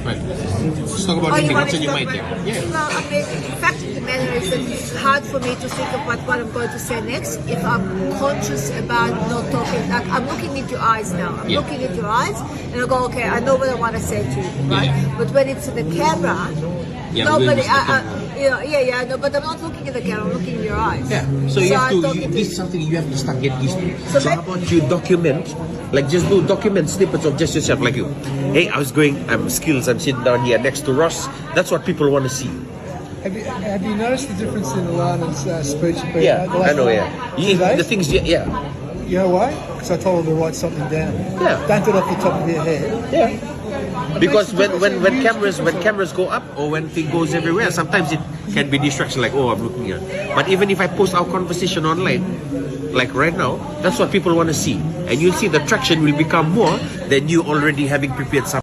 Right. Let's talk about Oh, you ending. want What's me on to your talk mind about- here? Yeah. Well, I mean, the fact of the matter is that it's hard for me to think about what I'm going to say next if I'm conscious about not talking. Like, I'm looking at your eyes now. I'm Yeah. looking at your eyes, and I go, okay, I know what I want to say to you, right? Yeah. But when it's in the camera, Yeah, nobody. we'll just look No, but I'm not looking at the camera. I'm looking in your eyes. Yeah. So you have I'm to. talking This is something you have to start getting used to. So So how let- about you document, like just do document snippets of just yourself, like you. Hey, I was going. I'm skills. I'm sitting down here next to Ross. That's what people want to see. Have you noticed the difference in Ilana's speech? Yeah, I know. Yeah. The things. Yeah. You know why? Because I told her to write something down. Yeah. Don't do it off the top of your head. Yeah. Because when cameras go up or when thing goes everywhere, sometimes it can be distraction. Like, oh, I'm looking here. But even if I post our conversation online, like right now, that's what people want to see, and you'll see the traction will become more than you already having prepared something.